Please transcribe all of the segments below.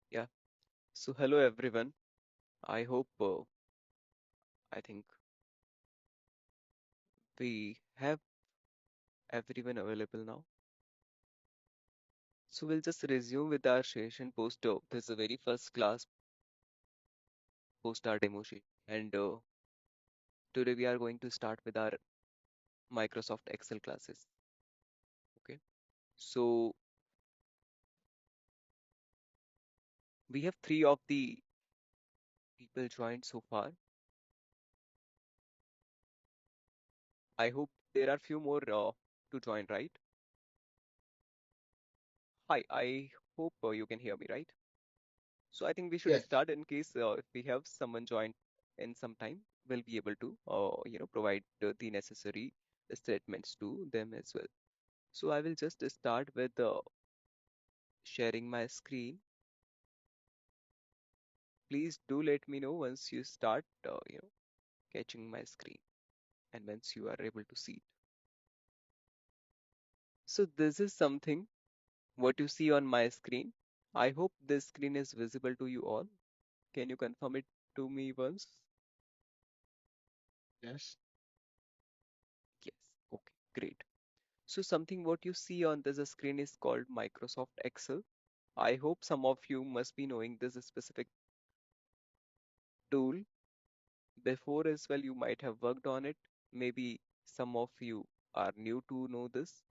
Yeah. So hello everyone. I hope I think we have everyone available now. So we'll just resume with our session post. This is the very first class post our demo session, and today we are going to start with our Microsoft Excel classes. Okay. So we have three of the people joined so far. I hope there are few more to join, right? Hi. I hope you can hear me, right? So I think we should Yes, start in case if we have someone join in some time, we'll be able to provide the necessary statements to them as well. So I will just start with sharing my screen. Please do let me know once you start catching my screen and once you are able to see it. So this is something what you see on my screen. I hope this screen is visible to you all. Can you confirm it to me once? yes, Yes. Okay, great. So something what you see on this screen is called Microsoft Excel. I hope some of you must be knowing this specific tool before as well. You might have worked on it. Maybe some of you are new to know this.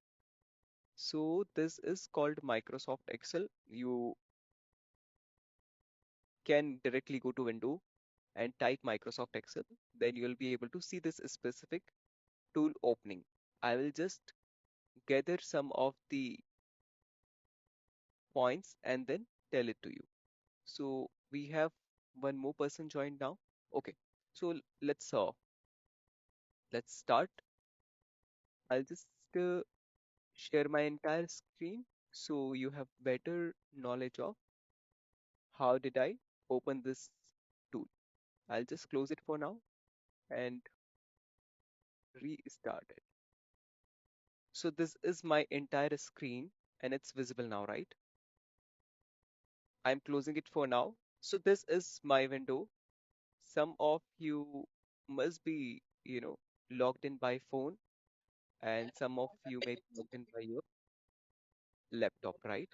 So this is called Microsoft Excel. You can directly go to window and type Microsoft Excel. Then you will be able to see this specific tool opening. I will just gather some of the points and then tell it to you. So we have one more person joined now. Okay, so let's start. I'll just share my entire screen so you have better knowledge of how did I open this tool. I'll just close it for now and restart it. So this is my entire screen and it's visible now, right? I'm closing it for now. So this is my window. Some of you must be, logged in by phone and some of you may be logged in by your laptop, right?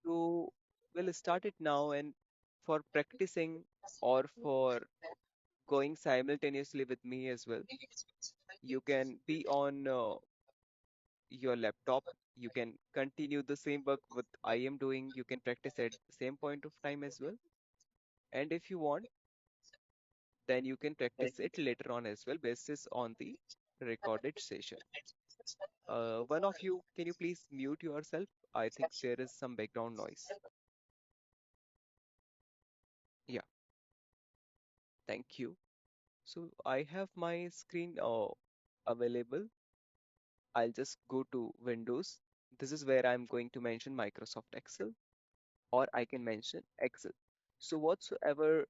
So we'll start it now, and for practicing or for going simultaneously with me as well, you can be on your laptop. You can continue the same work what I am doing. You can practice at the same point of time as well. And if you want, then you can practice it later on as well, basis on the recorded session. One of you, can you please mute yourself? I think there is some background noise. Yeah, thank you. So I have my screen available. I'll just go to Windows. This is where I'm going to mention Microsoft Excel, or I can mention Excel. So whatsoever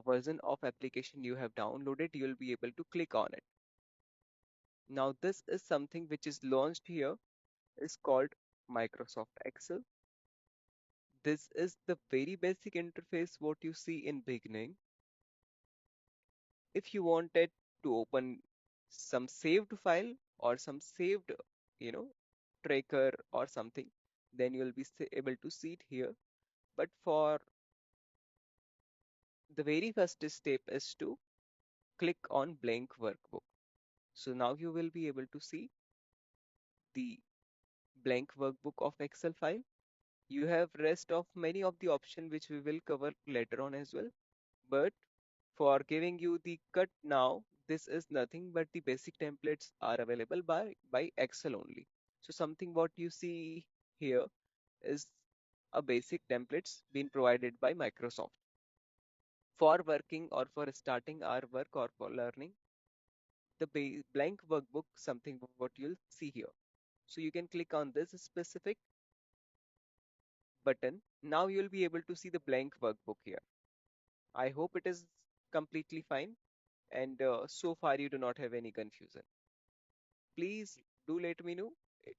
version of application you have downloaded, you'll be able to click on it. Now this is something which is launched here, is called Microsoft Excel. This is the very basic interface what you see in beginning. If you wanted to open some saved file or some saved, you know, tracker or something, then you will be able to see it here. But for the very first step is to click on blank workbook. So now you will be able to see the blank workbook of Excel file. You have rest of many of the option which we will cover later on as well. But for giving you the cut now, this is nothing but the basic templates are available by Excel only. So something what you see here is a basic templates being provided by Microsoft for working or for starting our work or for learning. The blank workbook, something what you'll see here. So you can click on this specific button. Now you'll be able to see the blank workbook here. I hope it is completely fine and so far you do not have any confusion. Please do let me know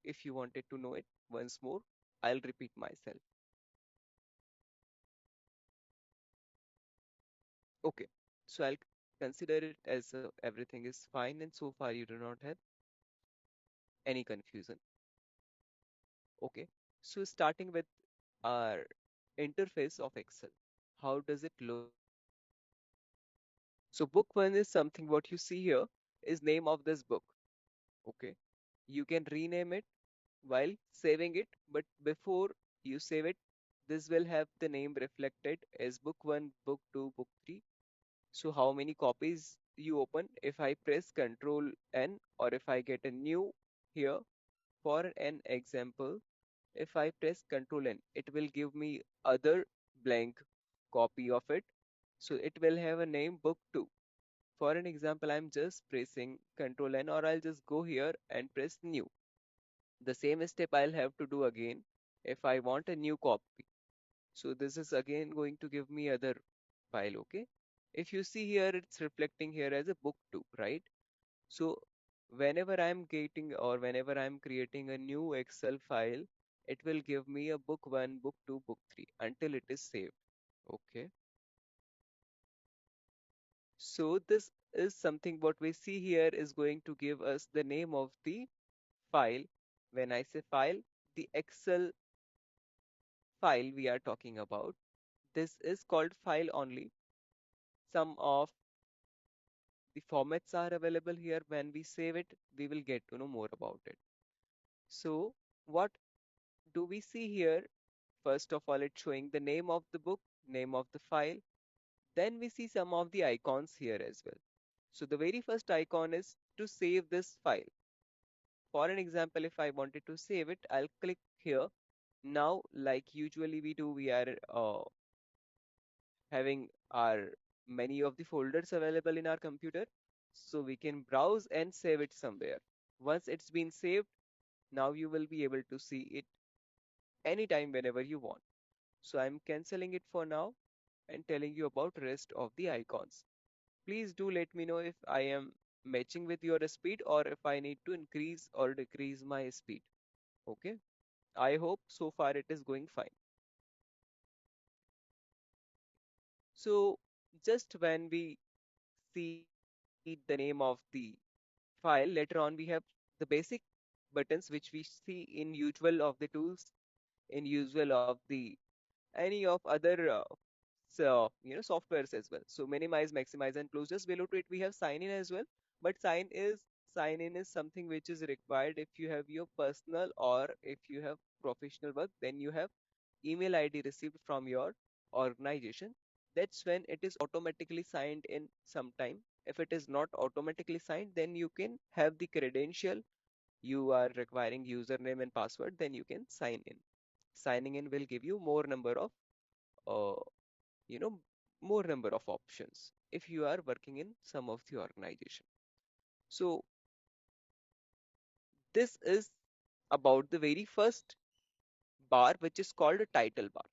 if you wanted to know it once more. I'll repeat myself. Okay, so I'll consider it as everything is fine, and so far you do not have any confusion. Okay, so starting with our interface of Excel, how does it look? So book one is something what you see here is name of this book. Okay, you can rename it while saving it, but before you save it, this will have the name reflected as book 1, book 2, book 3. So how many copies you open if I press Control N, or if I get a new here for an example, if I press Control N, it will give me other blank copy of it. So it will have a name book 2. For an example, I'm just pressing Control N, or I'll just go here and press new. The same step I'll have to do again if I want a new copy. So this is again going to give me other file, okay? If you see here, it's reflecting here as a book 2, right? So whenever I'm getting or whenever I'm creating a new Excel file, it will give me a book 1, book 2, book 3 until it is saved. Okay. So this is something what we see here is going to give us the name of the file. When I say file, the Excel file we are talking about. This is called file only. Some of the formats are available here. When we save it, we will get to know more about it. So what do we see here? First of all, it's showing the name of the book, name of the file. Then we see some of the icons here as well. So the very first icon is to save this file. For an example, if I wanted to save it, I'll click here. Now, like usually we do, we are having our many of the folders available in our computer. So we can browse and save it somewhere. Once it's been saved, now you will be able to see it anytime whenever you want. So I'm canceling it for now and telling you about rest of the icons. Please do let me know if I am matching with your speed or if I need to increase or decrease my speed. Okay. I hope so far it is going fine. So just when we see the name of the file, later on we have the basic buttons which we see in usual of the tools, in usual of the any of other softwares as well. So minimize, maximize, and close. Just below to it we have sign in as well. But sign in is something which is required if you have your personal or if you have professional work. Then you have email ID received from your organization. That's when it is automatically signed in sometime. If it is not automatically signed, then you can have the credential. You are requiring username and password, then you can sign in. Signing in will give you more number of uh, you know more number of options if you are working in some of the organization. So this is about the very first bar, which is called a title bar.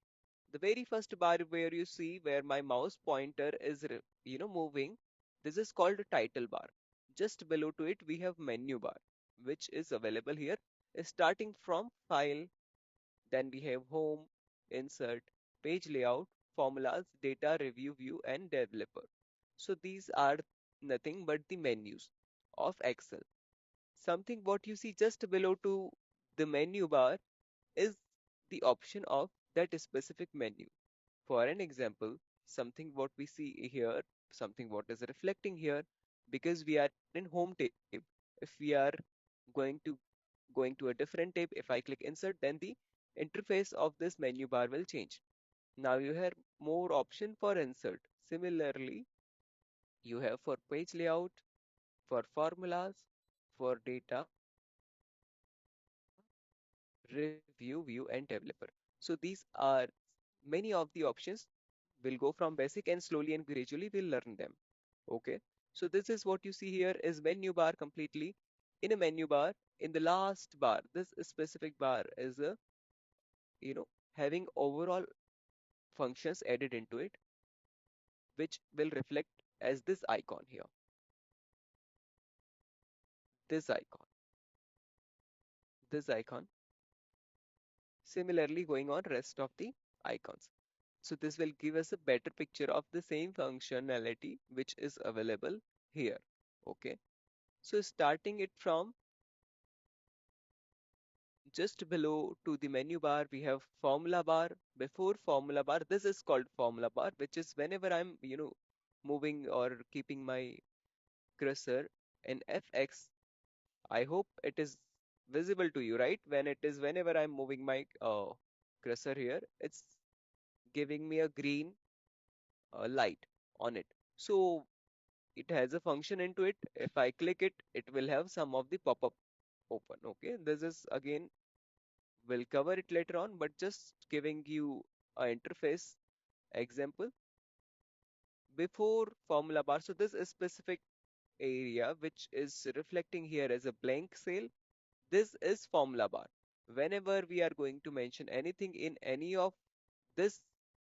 The very first bar where you see where my mouse pointer is moving, this is called a title bar. Just below to it we have menu bar, which is available here starting from file. Then we have home, insert, page layout, formulas, data, review, view, and developer. So these are nothing but the menus of Excel. Something what you see just below to the menu bar is the option of that specific menu. For an example, something what we see here, something what is reflecting here, because we are in home tab. If we are going to going to a different tab, if I click insert, then the interface of this menu bar will change. Now you have more option for insert. Similarly, you have for page layout, for formulas, for data, review, view, and developer. So these are many of the options. Will go from basic and slowly and gradually we'll learn them. Okay. So this is what you see here is menu bar completely. In a menu bar, in the last bar, this specific bar is a, you know, having overall functions added into it, which will reflect as this icon here, this icon, this icon. Similarly, going on rest of the icons. So this will give us a better picture of the same functionality which is available here. Okay. So starting it from just below to the menu bar, we have formula bar. Before formula bar, this is called formula bar, which is whenever I'm, moving or keeping my cursor in FX. I hope it is visible to you, right? Whenever I'm moving my cursor here, it's giving me a green light on it. So it has a function into it. If I click it, it will have some of the pop-up open. Okay, this is again, we'll cover it later on, but just giving you a interface example before formula bar. So this is specific area which is reflecting here as a blank cell. This is formula bar. Whenever we are going to mention anything in any of this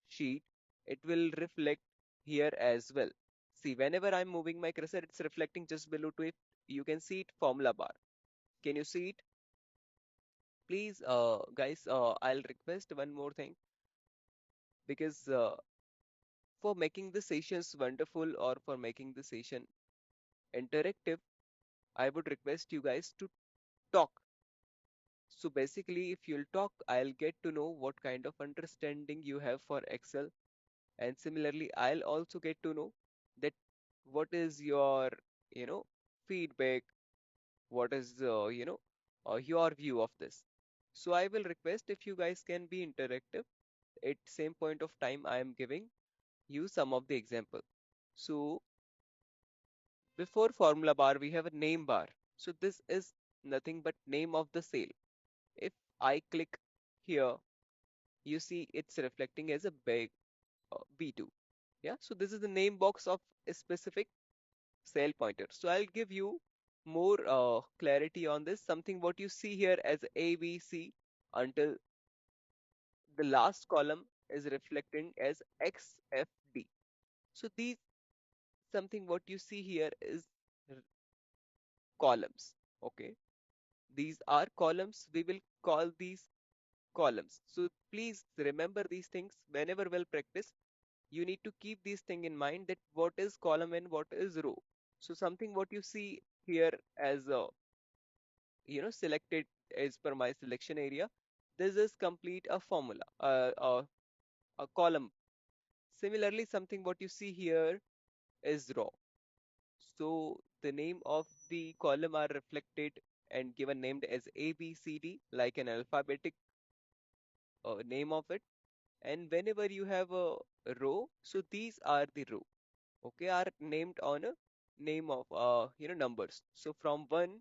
sheet, it will reflect here as well. See, whenever I'm moving my cursor, it's reflecting just below to it. You can see it formula bar. Can you see it? Please, guys, I'll request one more thing because for making the sessions wonderful or for making the session interactive, I would request you guys to talk. So basically, if you'll talk, I'll get to know what kind of understanding you have for Excel. And similarly, I'll also get to know that what is your, you know, feedback, what is, your view of this. So I will request if you guys can be interactive. At same point of time, I am giving you some of the example. So before formula bar, we have a name bar. So this is nothing but name of the sale. If I click here, you see it's reflecting as a big B2. Yeah, so this is the name box of a specific cell pointer. So I'll give you more clarity on this. Something what you see here as A, B, C until the last column is reflecting as XFD. So these something what you see here is r- columns. Okay, these are columns. We will call these columns. So please remember these things whenever we'll practice. You need to keep these thing in mind that what is column and what is row. So something what you see here as selected as per my selection area, this is complete a formula, a column. Similarly, something what you see here is row. So the name of the column are reflected and given named as A, B, C, D, like an alphabetic name of it. And whenever you have a row, so these are the row, okay, are named on a name of numbers. So from 1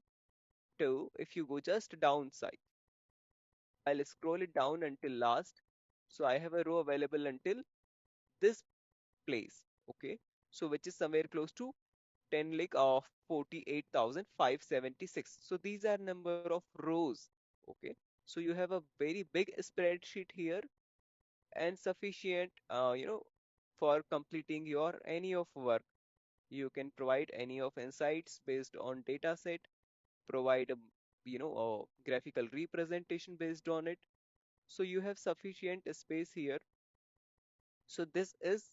to, if you go just downside, I'll scroll it down until last. So I have a row available until this place, okay, so which is somewhere close to 10 lakh of 48,576. So these are number of rows, okay. So you have a very big spreadsheet here and sufficient for completing your any of work. You can provide any of insights based on dataset, provide a graphical representation based on it. So you have sufficient space here. So this is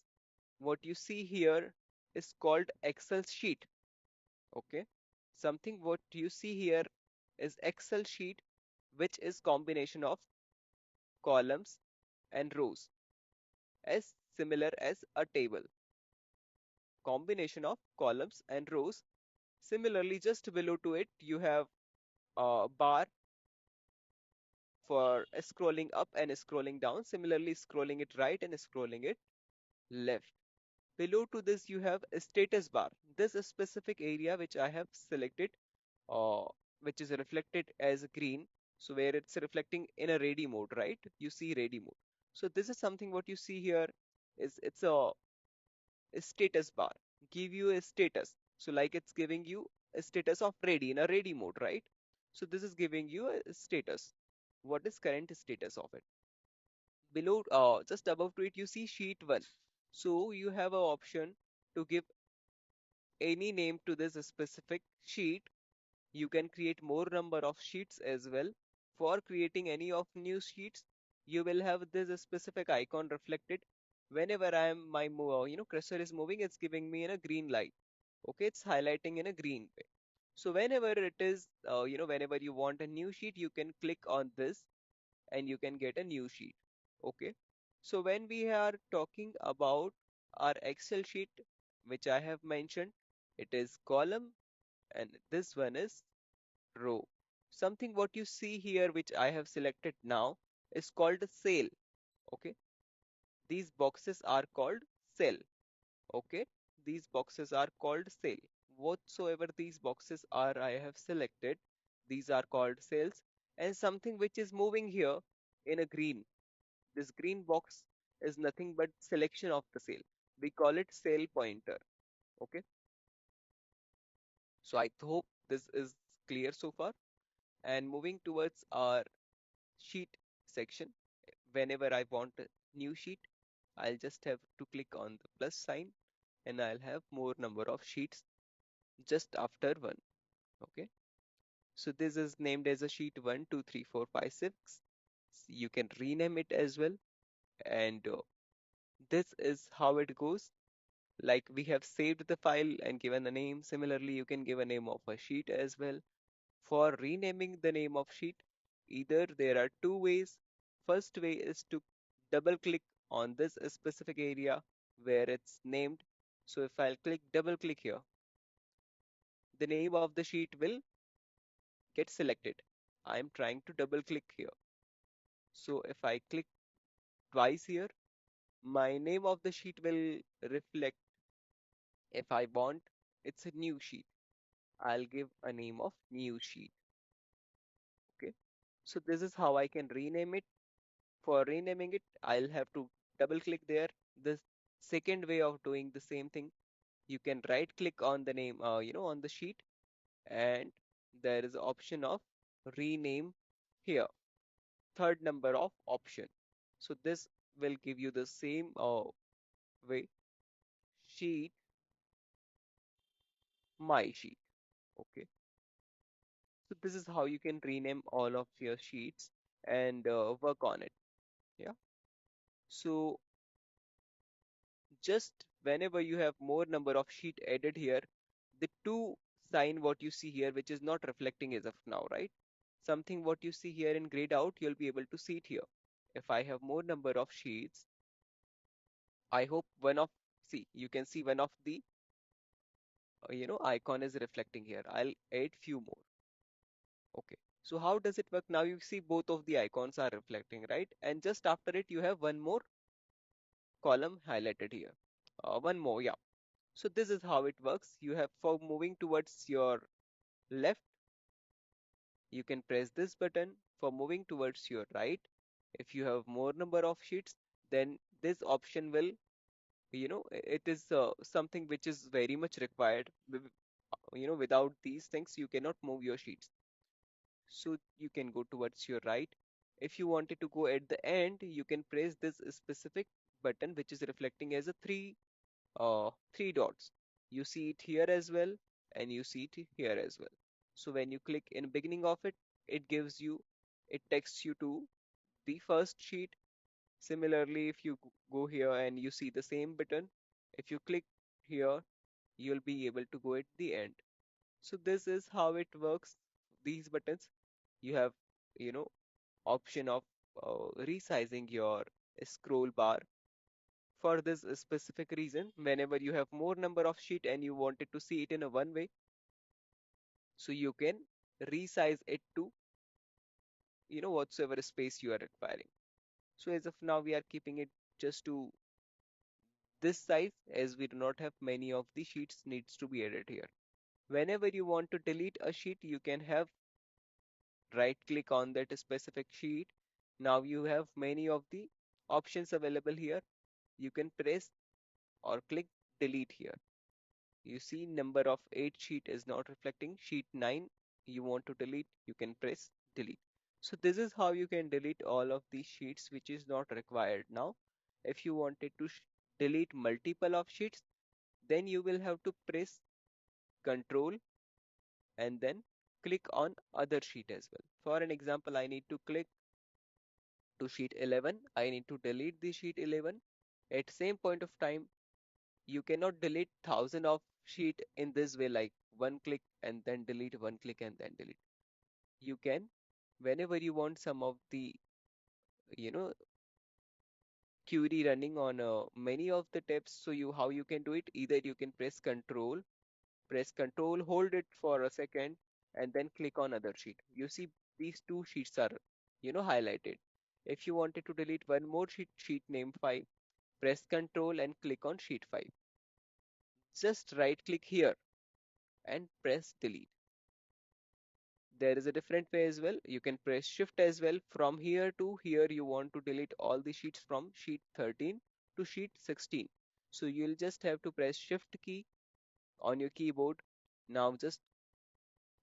what you see here is called Excel sheet. Okay. Something what you see here is Excel sheet, which is combination of columns and rows, as similar as a table. Combination of columns and rows. Similarly, just below to it, you have a bar for scrolling up and scrolling down. Similarly, scrolling it right and scrolling it left. Below to this, you have a status bar. This is specific area which I have selected, uh, which is reflected as green. So where it's reflecting in a ready mode, right? You see ready mode. So this is something what you see here is it's a status bar. Give you a status. So like it's giving you a status of ready in a ready mode, right? So this is giving you a status. What is current status of it? Below, just above to it, you see sheet 1. So you have an option to give any name to this specific sheet. You can create more number of sheets as well. For creating any of new sheets, you will have this specific icon reflected. Whenever cursor is moving, it's giving me in a green light. Okay, it's highlighting in a green way. So whenever it is, whenever you want a new sheet, you can click on this and you can get a new sheet. Okay. So when we are talking about our Excel sheet, which I have mentioned, it is column and this one is row. Something what you see here, which I have selected now, is called a cell. Okay. These boxes are called cell. Okay. These boxes are called cell. Whatsoever these boxes are, I have selected. These are called cells. And something which is moving here in a green. This green box is nothing but selection of the cell. We call it cell pointer. Okay. So I hope this is clear so far. And moving towards our sheet section, whenever I want a new sheet, I'll just have to click on the plus sign and I'll have more number of sheets just after one. Okay. So this is named as a sheet 1, 2, 3, 4, 5, 6. You can rename it as well. And this is how it goes. Like we have saved the file and given a name. Similarly, you can give a name of a sheet as well. For renaming the name of sheet, either there are two ways. First way is to double click on this specific area where it's named. So if I'll double click here, the name of the sheet will get selected. I'm trying to double click here. So if I click twice here, my name of the sheet will reflect. If I want, it's a new sheet. I'll give a name of new sheet. Okay. So this is how I can rename it. For renaming it, I'll have to double click there. The second way of doing the same thing, you can right click on the name, on the sheet, and there is option of rename here. Third number of option. So this will give you the same way, sheet, my sheet. Okay. So this is how you can rename all of your sheets and work on it. Yeah. So just whenever you have more number of sheet added here, the two sign what you see here, which is not reflecting as of now, right? Something what you see here in grayed out, you'll be able to see it here. If I have more number of sheets, I hope you can see one of the, icon is reflecting here. I'll add few more. Okay. So how does it work? Now you see both of the icons are reflecting, right? And just after it, you have one more column highlighted here. One more, yeah. So this is how it works. You have for moving towards your left, you can press this button. For moving towards your right, if you have more number of sheets, then this option will, it is something which is very much required. Without these things, you cannot move your sheets. So you can go towards your right. If you wanted to go at the end, you can press this specific button, which is reflecting as a three dots. You see it here as well, and you see it here as well. So when you click in beginning of it, it takes you to the first sheet. Similarly, if you go here and you see the same button, if you click here, you'll be able to go at the end. So this is how it works. These buttons, you have, you know, option of resizing your scroll bar for this specific reason. Whenever you have more number of sheet and you wanted to see it in a one way, so you can resize it to, whatsoever space you are requiring. So as of now, we are keeping it just to this size, as we do not have many of the sheets needs to be added here. Whenever you want to delete a sheet, you can have right click on that specific sheet. Now you have many of the options available here. You can press or click delete here. You see number of 8 sheet is not reflecting. Sheet 9 you want to delete, you can press delete. So this is how you can delete all of these sheets which is not required now. If you wanted to delete multiple of sheets, then you will have to press control and then click on other sheet as well. For an example, I need to click to sheet 11. I need to delete the sheet 11. At same point of time, you cannot delete thousand of sheet in this way, like one click and then delete, one click and then delete. You can, whenever you want some of the, you know, query running on many of the tabs. So how you can do it? Either you can press control, hold it for a second, and then click on other sheet. You see these two sheets are, highlighted. If you wanted to delete one more sheet, sheet name 5, press control and click on sheet 5. Just right click here and press delete. There is a different way as well. You can press shift as well. From here to here, you want to delete all the sheets from sheet 13 to sheet 16. So you'll just have to press shift key on your keyboard. Now just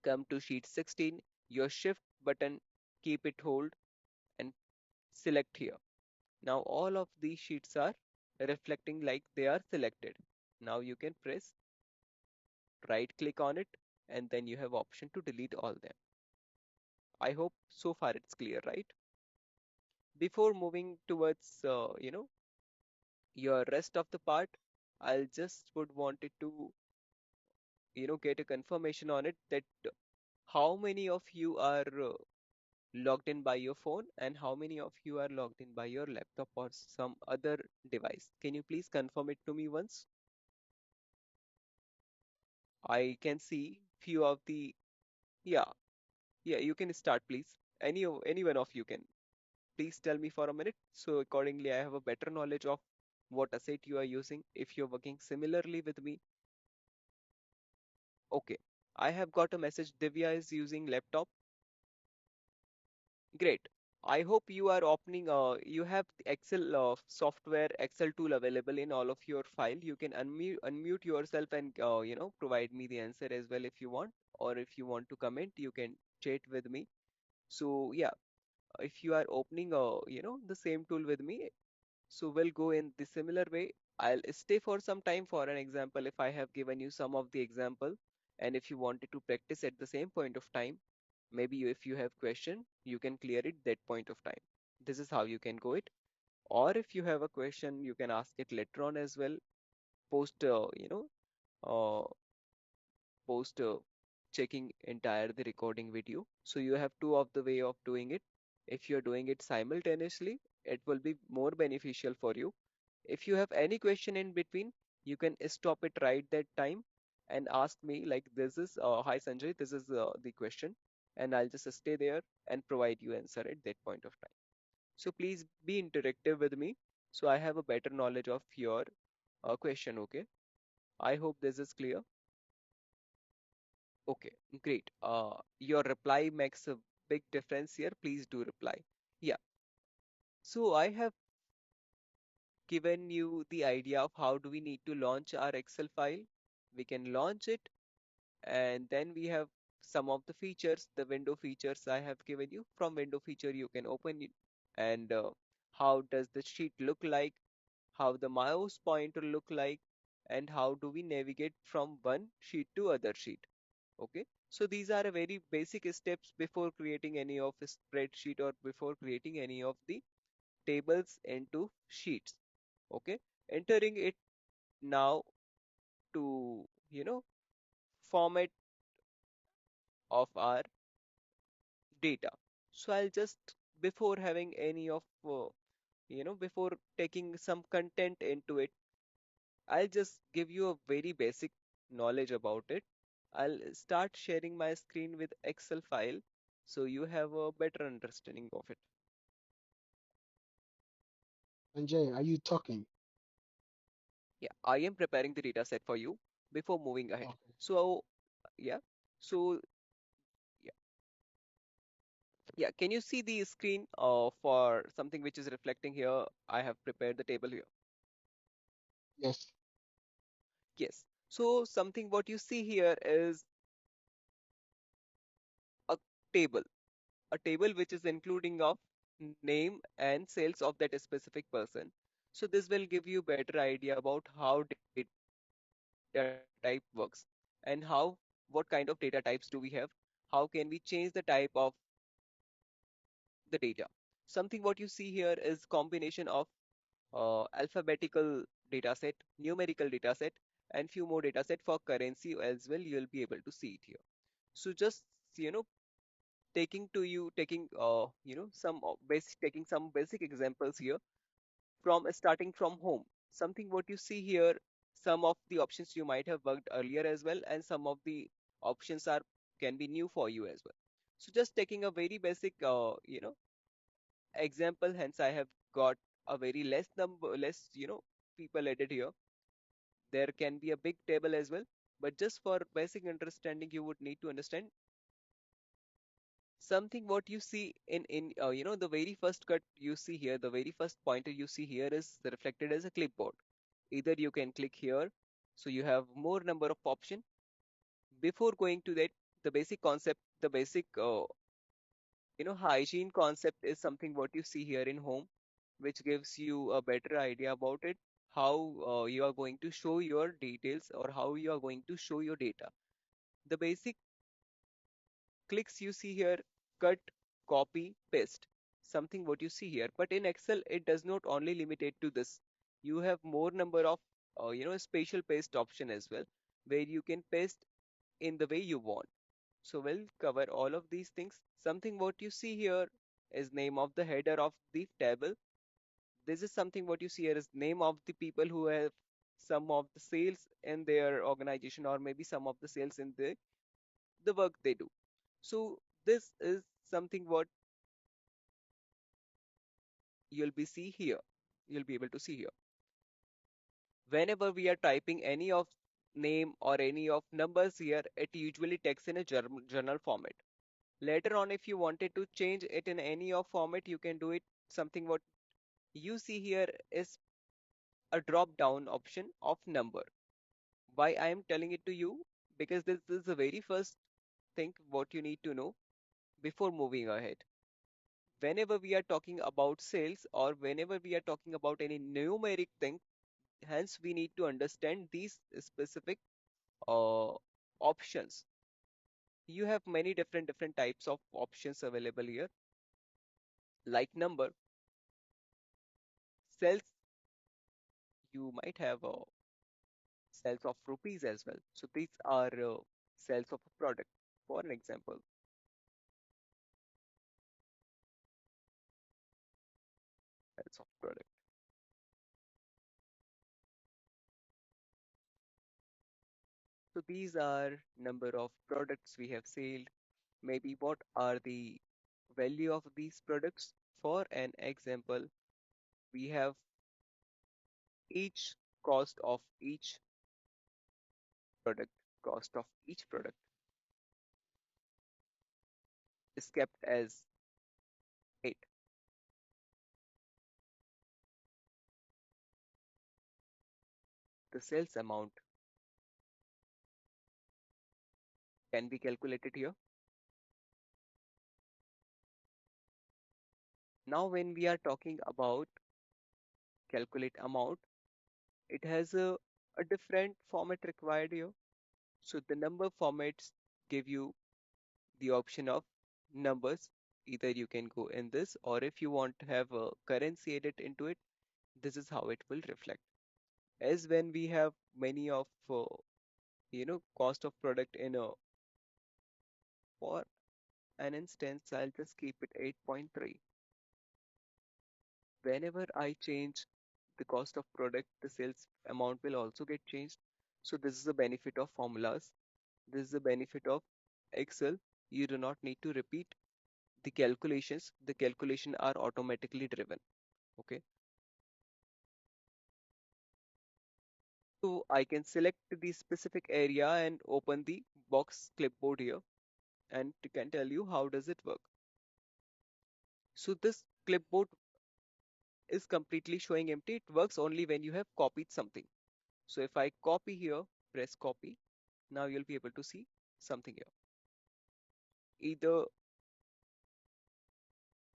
come to sheet 16, your shift button, keep it hold and select here. Now all of these sheets are reflecting like they are selected. Now you can press right click on it and then you have option to delete all them. I hope so far it's clear, right? Before moving towards, your rest of the part, I'll just would wanted to, get a confirmation on it that how many of you are logged in by your phone and how many of you are logged in by your laptop or some other device. Can you please confirm it to me once? I can see few of the, yeah, yeah, you can start please. Any one of you can. Please tell me for a minute. So accordingly, I have a better knowledge of what asset you are using if you're working similarly with me. Okay. I have got a message. Divya is using laptop. Great. I hope you are opening, you have the Excel software, Excel tool available in all of your file. You can unmute yourself and, provide me the answer as well if you want, or if you want to comment, you can chat with me. So yeah, if you are opening, the same tool with me, so we'll go in the similar way. I'll stay for some time for an example if I have given you some of the example. And if you wanted to practice at the same point of time, maybe if you have question, you can clear it that point of time. This is how you can go it. Or if you have a question, you can ask it later on as well. Post, uh, post checking entire the recording video. So you have two of the way of doing it. If you're doing it simultaneously, it will be more beneficial for you. If you have any question in between, you can stop it right that time and ask me like this is hi Sanjay, this is the question, and I'll just stay there and provide you answer at that point of time. So please be interactive with me so I have a better knowledge of your question. Okay, I hope this is clear. Okay, great. Your reply makes a big difference here. Please do reply. Yeah. So I have given you the idea of how do we need to launch our Excel file. We can launch it, and then we have some of the features, the window features I have given you. From window feature, you can open it, and how does the sheet look like, how the mouse pointer look like, and how do we navigate from one sheet to other sheet. Okay, so these are a very basic steps before creating any of a spreadsheet or before creating any of the tables into sheets. Okay, entering it now to, format of our data. So I'll just, before having any of, before taking some content into it, I'll just give you a very basic knowledge about it. I'll start sharing my screen with Excel file so you have a better understanding of it. Sanjay, are you talking? Yeah, I am preparing the data set for you before moving ahead. Okay. So, yeah. So, yeah, yeah. Can you see the screen for something which is reflecting here? I have prepared the table here. Yes. Yes. So something what you see here is a table, a table which is including of name and sales of that specific person. So this will give you better idea about how data type works and what kind of data types do we have, how can we change the type of the data. Something what you see here is combination of alphabetical dataset, numerical dataset, and few more dataset for currency as well. You'll be able to see it here. So just you know taking taking some basic examples here from starting from home. Something what you see here, some of the options you might have worked earlier as well, and some of the options are can be new for you as well. So just taking a very basic example, hence I have got a very less people added here. There can be a big table as well, but just for basic understanding, you would need to understand something what you see in the very first cut you see here, the very first pointer you see here is reflected as a clipboard. Either you can click here, so you have more number of option. Before going to that, the basic concept, the basic hygiene concept is something what you see here in home, which gives you a better idea about it, how you are going to show your details or how you are going to show your data. The basic clicks you see here, cut, copy, paste, something what you see here. But in Excel, it does not only limit it to this. You have more number of spatial paste option as well, where you can paste in the way you want. So we'll cover all of these things. Something what you see here is name of the header of the table. This is something what you see here is name of the people who have some of the sales in their organization, or maybe some of the sales in the work they do. So this is something what you'll be see here. You'll be able to see here. Whenever we are typing any of name or any of numbers here, it usually takes in a journal format. Later on, if you wanted to change it in any of format, you can do it. Something what you see here is a drop down option of number. Why I am telling it to you? Because this is the very first thing what you need to know before moving ahead. Whenever we are talking about sales or whenever we are talking about any numeric thing, hence we need to understand these specific uh, options. You have many different types of options available here, like number, sales. You might have sales of rupees as well. So these are sales of a product. For an example, sales of product. So these are number of products we have sold. Maybe what are the value of these products? For an example, we have each cost of each product. Cost of each product is kept as 8. The sales amount can be calculated here. Now, when we are talking about calculate amount, it has a different format required here. So the number formats give you the option of numbers. Either you can go in this, or if you want to have a currency edit into it, this is how it will reflect. As when we have many of cost of product in a for an instance, I'll just keep it 8.3. Whenever I change the cost of product, the sales amount will also get changed. So this is the benefit of formulas. This is the benefit of Excel. You do not need to repeat the calculations. The calculation are automatically driven. Okay. So I can select the specific area and open the box clipboard here and it can tell you how does it work. So this clipboard is completely showing empty. It works only when you have copied something. So if I copy here, press copy, now you'll be able to see something here. Either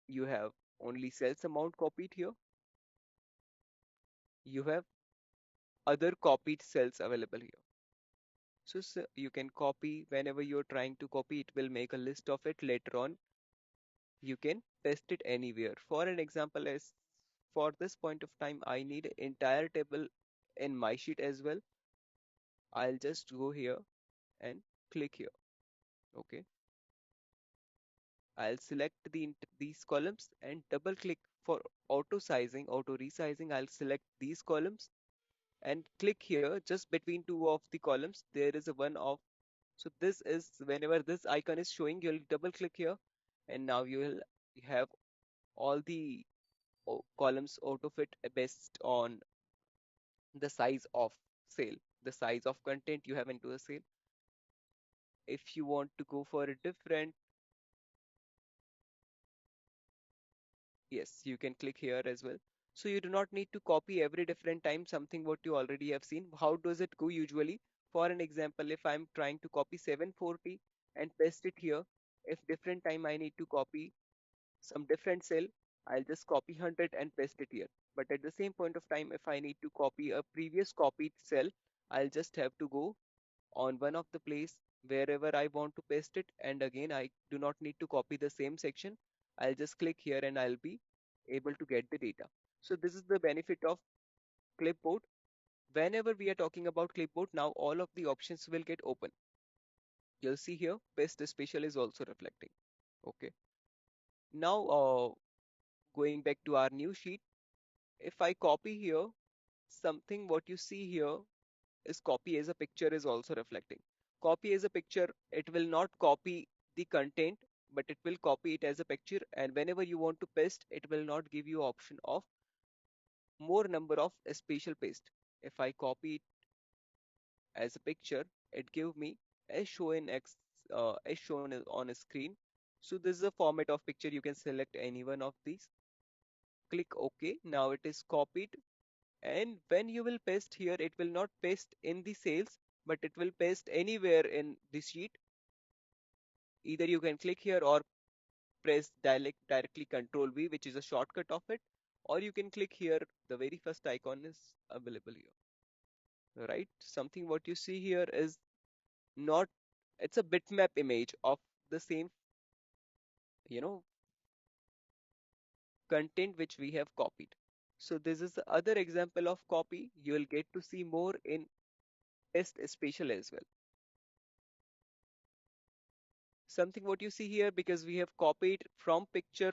you have only sales amount copied here, you have other copied cells available here. So, you can copy whenever you're trying to copy, it will make a list of it later on. You can paste it anywhere. For an example, as for this point of time I need an entire table in my sheet as well, I'll just go here and click here. Okay, I'll select these columns and double click for auto sizing, auto resizing. I'll select these columns and click here just between two of the columns. There is a one of, so this is whenever this icon is showing, you'll double click here and now you will have all the columns auto fit based on the size of sale, the size of content you have into a sale. If you want to go for a different, yes, you can click here as well. So you do not need to copy every different time something what you already have seen. How does it go usually? For an example, if I'm trying to copy 740 and paste it here, if different time I need to copy some different cell, I'll just copy 100 and paste it here. But at the same point of time, if I need to copy a previous copied cell, I'll just have to go on one of the place wherever I want to paste it. And again, I do not need to copy the same section. I'll just click here and I'll be able to get the data. So this is the benefit of clipboard. Whenever we are talking about clipboard, now all of the options will get open. You'll see here, paste special is also reflecting. Okay. Now, going back to our new sheet, if I copy here, something what you see here is copy as a picture is also reflecting. Copy as a picture, it will not copy the content, but it will copy it as a picture. And whenever you want to paste, it will not give you option of more number of spatial paste. If I copy it as a picture, it give me as shown as shown on a screen. So this is a format of picture. You can select any one of these. Click OK. Now it is copied. And when you will paste here, it will not paste in the sales, but it will paste anywhere in the sheet. Either you can click here or press directly Control V, which is a shortcut of it, or you can click here. The very first icon is available here, right? Something what you see here is not, it's a bitmap image of the same, you know, content which we have copied. So this is the other example of copy. You will get to see more in test spatial as well. Something what you see here, because we have copied from picture,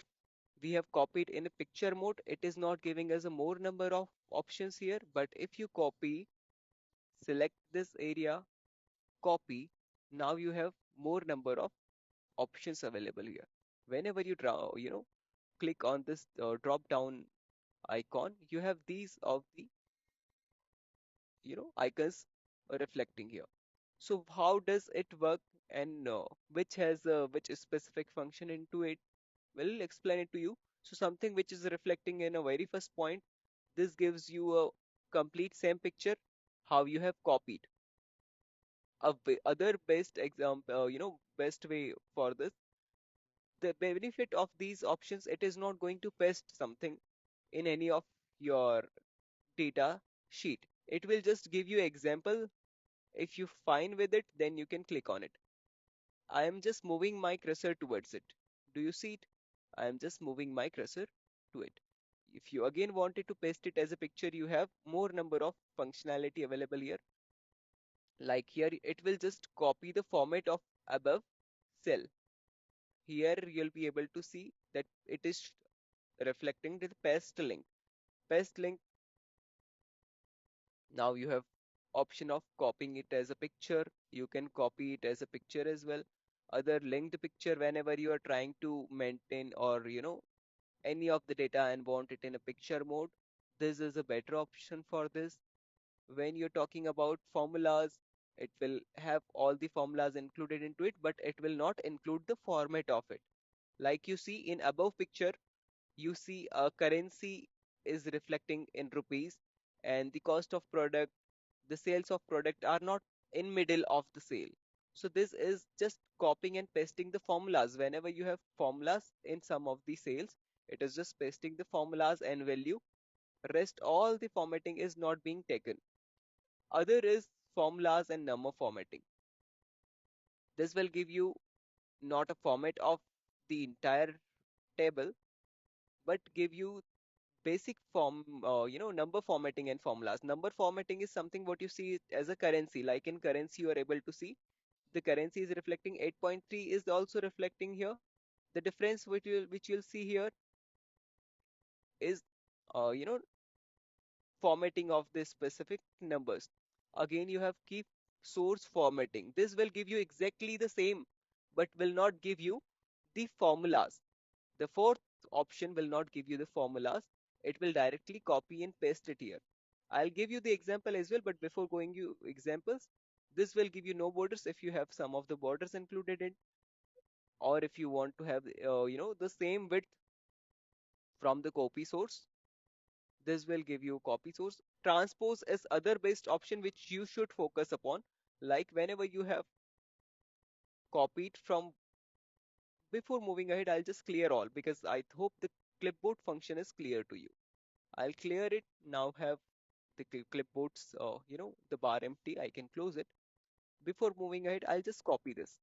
we have copied in a picture mode, it is not giving us a more number of options here. But if you copy, select this area, copy, now you have more number of options available here. Whenever you draw, click on this drop down icon, you have these of the icons reflecting here. So how does it work, and which has which specific function into it? We'll explain it to you. So something which is reflecting in a very first point, this gives you a complete same picture how you have copied. Other best example, best way for this, the benefit of these options, it is not going to paste something in any of your data sheet. It will just give you example. If you fine with it, then you can click on it. I am just moving my cursor towards it. Do you see it? I am just moving my cursor to it. If you again wanted to paste it as a picture, you have more number of functionality available here. Like here, it will just copy the format of above cell. Here you'll be able to see that it is reflecting the paste link. Paste link, now you have option of copying it as a picture. You can copy it as a picture as well. Other linked picture, whenever you are trying to maintain or any of the data and want it in a picture mode, this is a better option for this. When you're talking about formulas, it will have all the formulas included into it, but it will not include the format of it. Like you see in above picture, you see a currency is reflecting in rupees, and the cost of product, the sales of product are not in middle of the sale. So this is just copying and pasting the formulas. Whenever you have formulas in some of the sales, it is just pasting the formulas and value. Rest all the formatting is not being taken. Other is formulas and number formatting. This will give you not a format of the entire table, but give you basic form, number formatting and formulas. Number formatting is something what you see as a currency. Like in currency, you are able to see the currency is reflecting 8.3 is also reflecting here. The difference which you'll see here is, uh, you know, formatting of the specific numbers. Again, you have keep source formatting. This will give you exactly the same, but will not give you the formulas. The fourth option will not give you the formulas. It will directly copy and paste it here. I'll give you the example as well, but before going you examples, this will give you no borders if you have some of the borders included in, or if you want to have, the same width from the copy source. This will give you copy source. Transpose is other best option which you should focus upon. Like whenever you have copied from, before moving ahead, I'll just clear all because I hope the clipboard function is clear to you. I'll clear it now. Have the clipboard's, the bar empty. I can close it. Before moving ahead, I'll just copy this.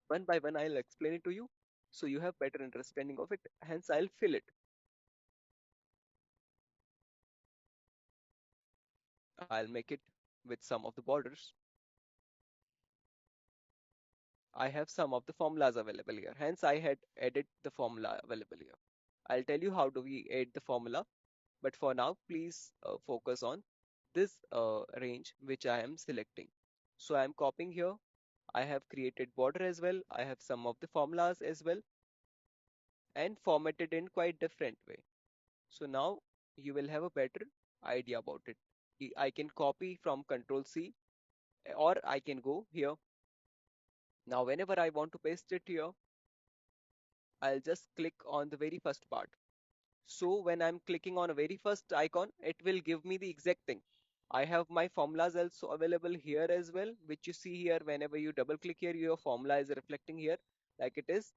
One by one, I'll explain it to you so you have better understanding of it. Hence, I'll fill it. I'll make it with some of the borders. I have some of the formulas available here. Hence, I had added the formula available here. I'll tell you how do we add the formula. But for now, please focus on this range which I am selecting. So I am copying here. I have created border as well. I have some of the formulas as well and formatted in quite different way. So now you will have a better idea about it. I can copy from Control C or I can go here. Now whenever I want to paste it here, I'll just click on the very first part. So when I'm clicking on a very first icon, it will give me the exact thing. I have my formulas also available here as well, which you see here. Whenever you double click here, your formula is reflecting here like it is,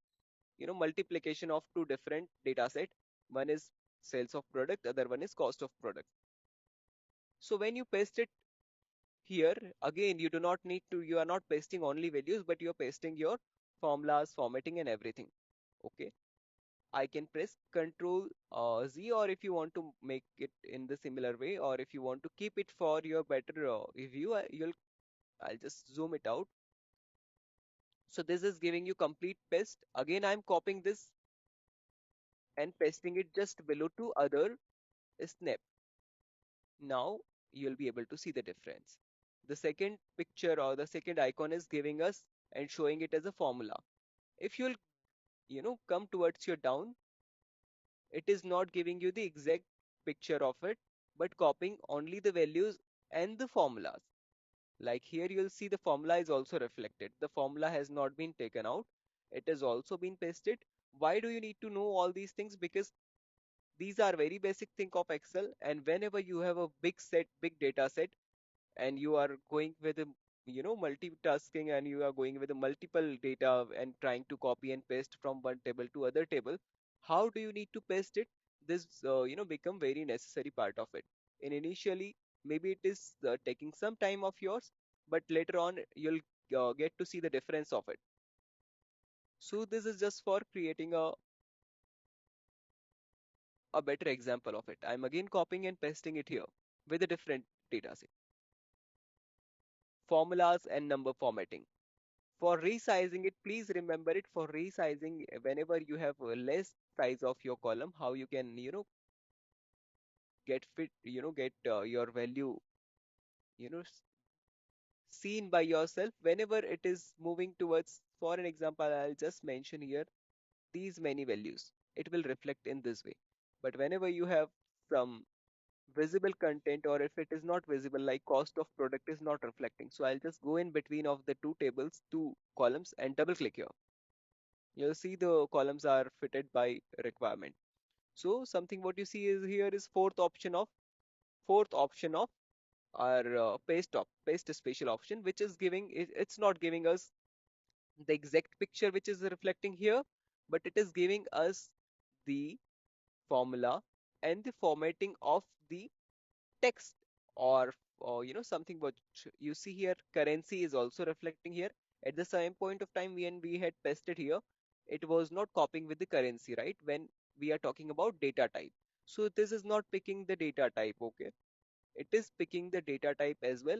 multiplication of two different data set. One is sales of product, other one is cost of product. So when you paste it here, again, you do not need to, you are not pasting only values, but you're pasting your formulas, formatting and everything. Okay. I can press Control Z, or if you want to make it in the similar way, or if you want to keep it for your better view, I'll just zoom it out. So this is giving you complete paste. Again, I'm copying this and pasting it just below to other snap. Now you'll be able to see the difference. The second picture or the second icon is giving us and showing it as a formula. If you'll, come towards your down, it is not giving you the exact picture of it, but copying only the values and the formulas. Like here, you'll see the formula is also reflected. The formula has not been taken out. It has also been pasted. Why do you need to know all these things? Because these are very basic thing of Excel. And whenever you have a big data set, and you are going with a, multitasking, and you are going with a multiple data and trying to copy and paste from one table to other table, how do you need to paste it? This become very necessary part of it. And initially maybe it is taking some time of yours, but later on you'll get to see the difference of it. So this is just for creating a better example of it. I'm again copying and pasting it here with a different data set. Formulas and number formatting. For resizing it, please remember it. For resizing, whenever you have a less size of your column, how you can, get fit, get your value, you know, s- seen by yourself whenever it is moving towards, for an example, I'll just mention here these many values. It will reflect in this way. But whenever you have some visible content, or if it is not visible, like cost of product is not reflecting. So I'll just go in between of the two tables, two columns and double click here. You'll see the columns are fitted by requirement. So something what you see is here is fourth option of our paste spatial option, which is giving it's not giving us the exact picture which is reflecting here, but it is giving us the formula and the formatting of the text, or something what you see here. Currency is also reflecting here. At the same point of time when we had pasted here, it was not copying with the currency, right? When we are talking about data type, So this is not picking the data type, okay? It is picking the data type as well.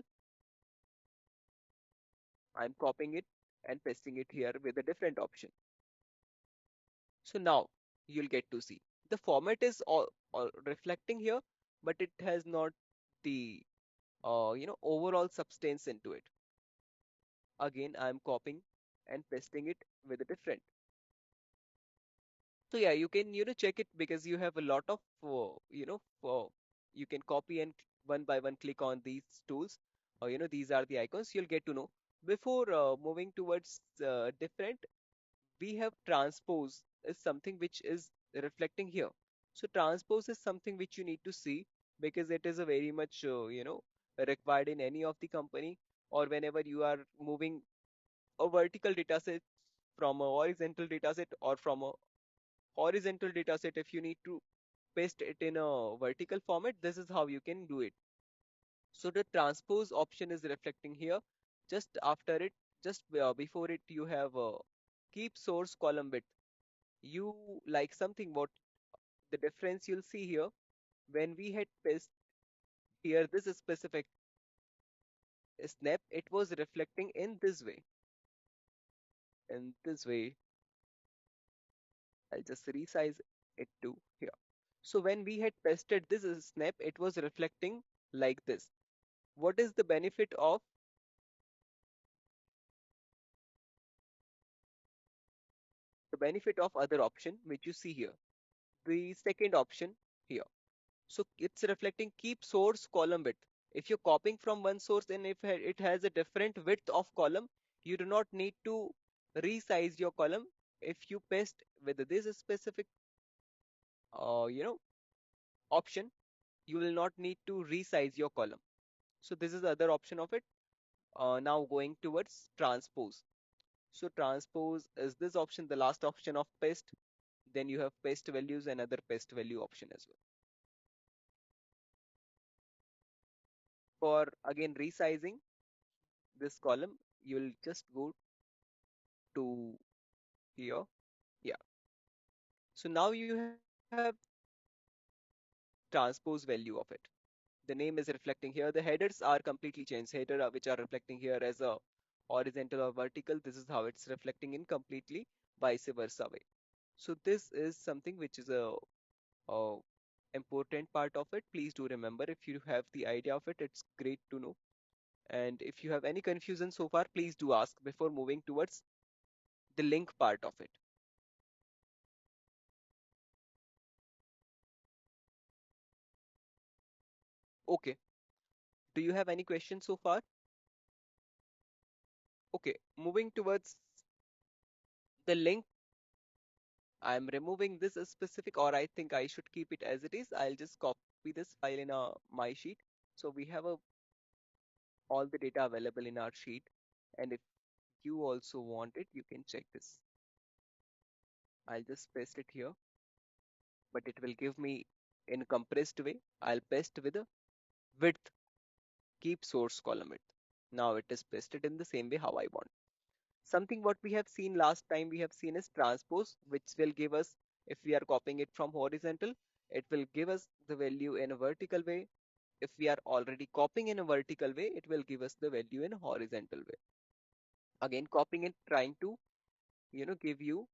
I'm copying it and pasting it here with a different option. So now you'll get to see the format is all reflecting here, but it has not the overall substance into it. Again, I'm copying and pasting it with a different. So yeah, you can check it because you have a lot of you can copy and one by one click on these tools, or these are the icons. You'll get to know. Before moving towards different, we have transpose is something which is reflecting here. So transpose is something which you need to see because it is a very much required in any of the company, or whenever you are moving a vertical data set from a horizontal data set, or from a horizontal data set, if you need to paste it in a vertical format, this is how you can do it. So the transpose option is reflecting here. Just after it, just before it, you have keep source column width. You like something what the difference you'll see here when we had paste here this specific snap, it was reflecting in this way. In this way, I'll just resize it to here. So when we had pasted this snap, it was reflecting like this. What is the benefit of other option which you see here? The second option here. So it's reflecting keep source column width. If you're copying from one source and if it has a different width of column, you do not need to resize your column. If you paste with this specific option, you will not need to resize your column. So this is the other option of it. Now going towards transpose. So transpose is this option, the last option of paste. Then you have paste values and other paste value option as well. For again resizing this column, you will just go to here. Yeah. So now you have transpose value of it. The name is reflecting here. The headers are completely changed. Header which are reflecting here as a horizontal or vertical. This is how it's reflecting in completely vice versa way. So this is something which is a important part of it. Please do remember if you have the idea of it, it's great to know. And if you have any confusion so far, please do ask before moving towards the link part of it. Okay. Do you have any questions so far? Okay. Moving towards the link, I'm removing this specific, or I think I should keep it as it is. I'll just copy this file in my sheet. So we have all the data available in our sheet. And if you also want it, you can check this. I'll just paste it here, but it will give me in compressed way. I'll paste with a width, keep source column width. Now it is pasted in the same way how I want. Something what we have seen last time we have seen is transpose, which will give us, if we are copying it from horizontal, it will give us the value in a vertical way. If we are already copying in a vertical way, it will give us the value in a horizontal way. Again, copying it, trying to, give you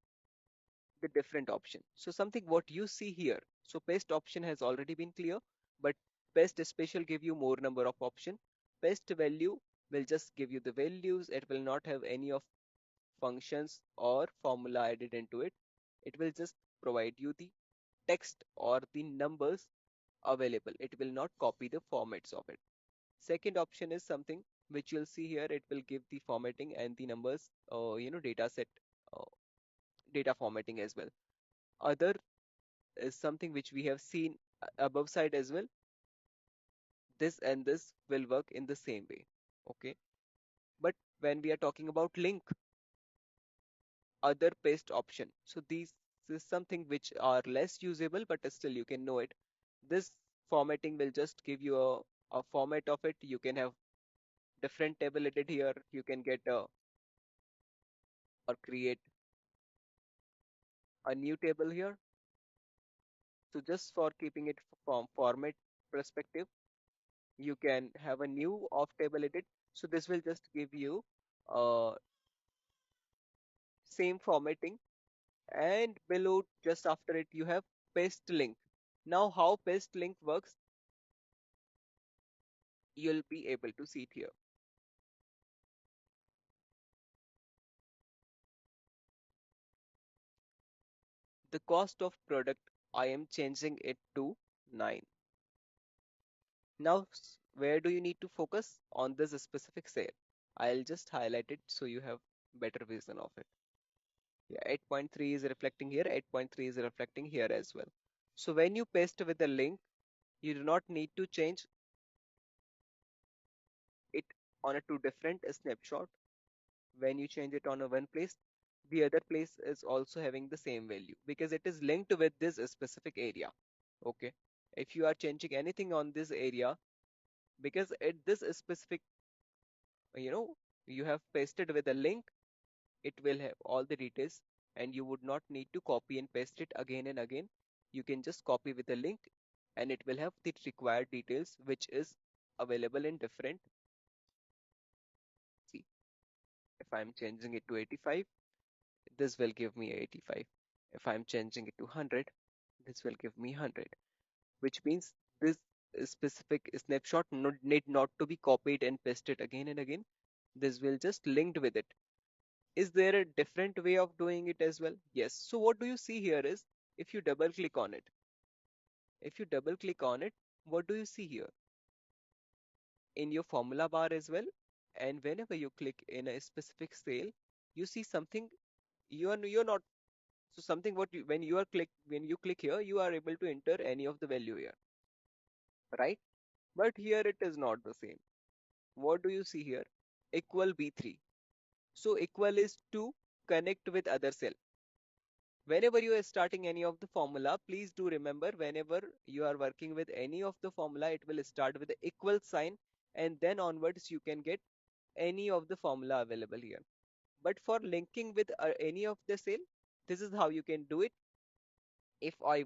the different option. So something what you see here. So paste option has already been clear, but paste special give you more number of option. Paste value will just give you the values. It will not have any of functions or formula added into it. It will just provide you the text or the numbers available. It will not copy the formats of it. Second option is something which you'll see here. It will give the formatting and the numbers, data set, uh, data formatting as well. Other is something which we have seen above side as well. This and this will work in the same way. Okay. But when we are talking about link, other paste option. So these is something which are less usable, but still you can know it. This formatting will just give you a format of it. You can have different table added here. You can get or create a new table here. So just for keeping it from format perspective, you can have a new off table edit. So this will just give you same formatting, and below just after it you have paste link. Now how paste link works, you'll be able to see it here. The cost of product, I am changing it to 9. Now where do you need to focus on this specific sale? I'll just highlight it so you have better vision of it. Yeah, 8.3 is reflecting here, 8.3 is reflecting here as well. So when you paste with a link, you do not need to change it on a two different snapshot. When you change it on a one place, the other place is also having the same value because it is linked with this specific area. Okay. If you are changing anything on this area, because at this specific, you know, you have pasted with a link, it will have all the details and you would not need to copy and paste it again and again. You can just copy with a link and it will have the required details which is available in different. See, if I'm changing it to 85, this will give me 85. If I'm changing it to 100, this will give me 100, which means this specific snapshot need not to be copied and pasted again and again. This will just linked with it. Is there a different way of doing it as well? Yes. So what do you see here is, if you double click on it, if you double click on it, what do you see here? In your formula bar as well. And whenever you click in a specific cell, you see something you're not. So something what you, when you click here, you are able to enter any of the value here, right? But here it is not the same. What do you see here? Equal B3. So equal is to connect with other cell. Whenever you are starting any of the formula, please do remember whenever you are working with any of the formula, it will start with the equal sign and then onwards you can get any of the formula available here. But for linking with any of the cell, this is how you can do it. If I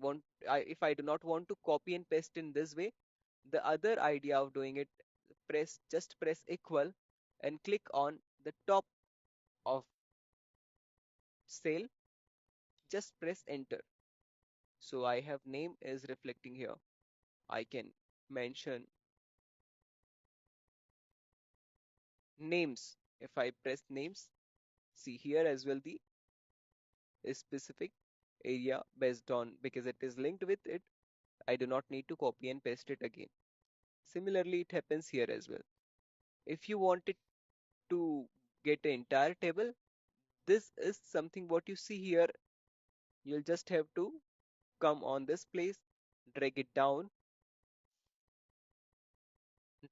do not want to copy and paste in this way, the other idea of doing it, just press equal and click on the top of cell, just press enter. So I have name is reflecting here. I can mention names. If I press names, see here as well the specific area based on, because it is linked with it, I do not need to copy and paste it again. Similarly, it happens here as well. If you wanted to get an entire table, this is something what you see here. You'll just have to come on this place, drag it down,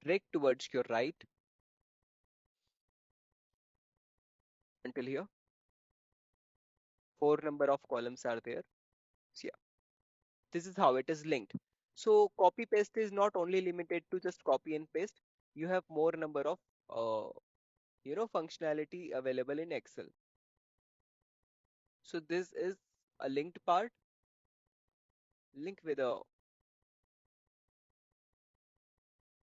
drag towards your right until here. Four number of columns are there. So yeah, this is how it is linked. So copy paste is not only limited to just copy and paste. You have more number of functionality available in Excel. So this is a linked part, link with a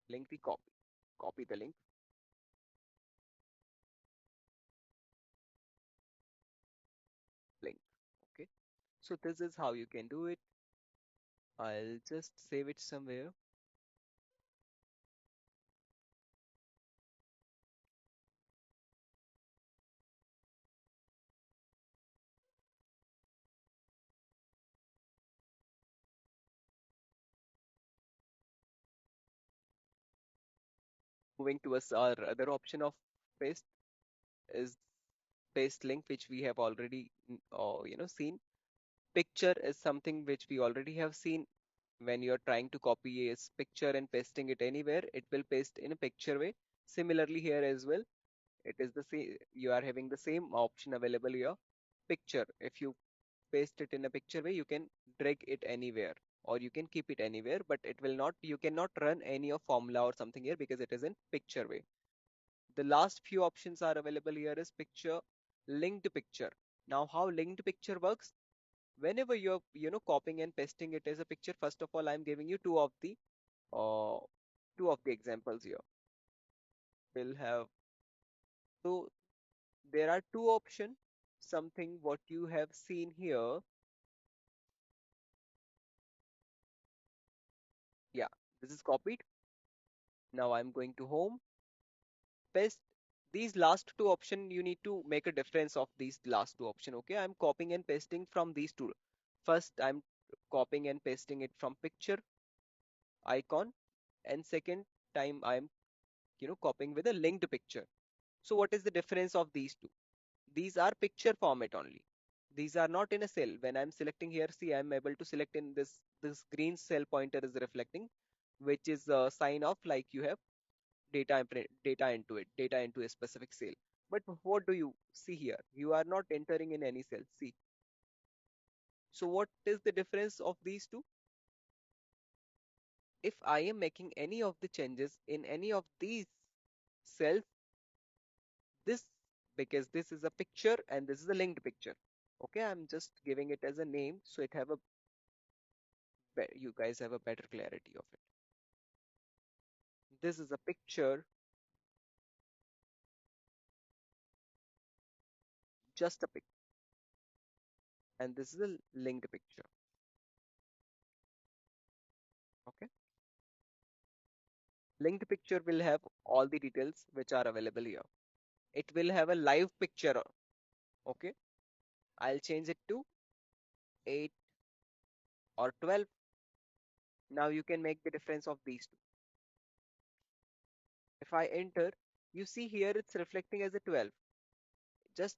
link the copy. Copy the link. Okay. So this is how you can do it. I'll just save it somewhere. Moving towards our other option of paste is paste link, which we have already seen. Picture is something which we already have seen. When you're trying to copy a picture and pasting it anywhere, it will paste in a picture way. Similarly here as well, it is the same. You are having the same option available here. Picture. If you paste it in a picture way, you can drag it anywhere or you can keep it anywhere, but it will not. You cannot run any of formula or something here because it is in picture way. The last few options are available here is picture, linked picture. Now how linked picture works? Whenever you're, copying and pasting it as a picture, first of all, I'm giving you uh, two of the examples here. We'll have, so there are two options. Something what you have seen here. Yeah, this is copied. Now I'm going to home, paste. These last two option, you need to make a difference of these last two option. Okay, I'm copying and pasting from these two. First, I'm copying and pasting it from picture icon, and second time I'm, copying with a linked picture. So what is the difference of these two? These are picture format only. These are not in a cell. When I'm selecting here, see, I'm able to select in this green cell pointer is reflecting, which is a sign of like you have data into it, data into a specific cell. But what do you see here? You are not entering in any cell. See. So what is the difference of these two? If I am making any of the changes in any of these cells, this, because this is a picture and this is a linked picture. Okay, I'm just giving it as a name so it have a you guys have a better clarity of it. This is a picture, just a picture, and this is a linked picture. Okay, linked picture will have all the details which are available here. It will have a live picture. Okay, I'll change it to 8 or 12. Now you can make the difference of these two. If I enter, you see here it's reflecting as a 12, just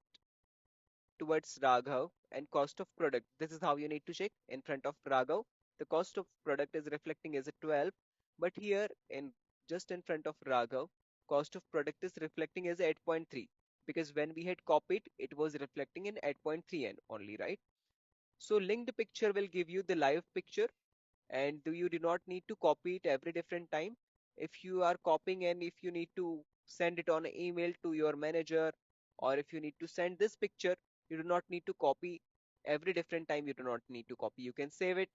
towards Raghav, and cost of product. This is how you need to check in front of Raghav. The cost of product is reflecting as a 12, but here in just in front of Raghav, cost of product is reflecting as 8.3, because when we had copied, it was reflecting in 8.3 and only, right? So linked picture will give you the live picture, and you do not need to copy it every different time. If you are copying and if you need to send it on an email to your manager, or if you need to send this picture, you do not need to copy every different time. You do not need to copy. You can save it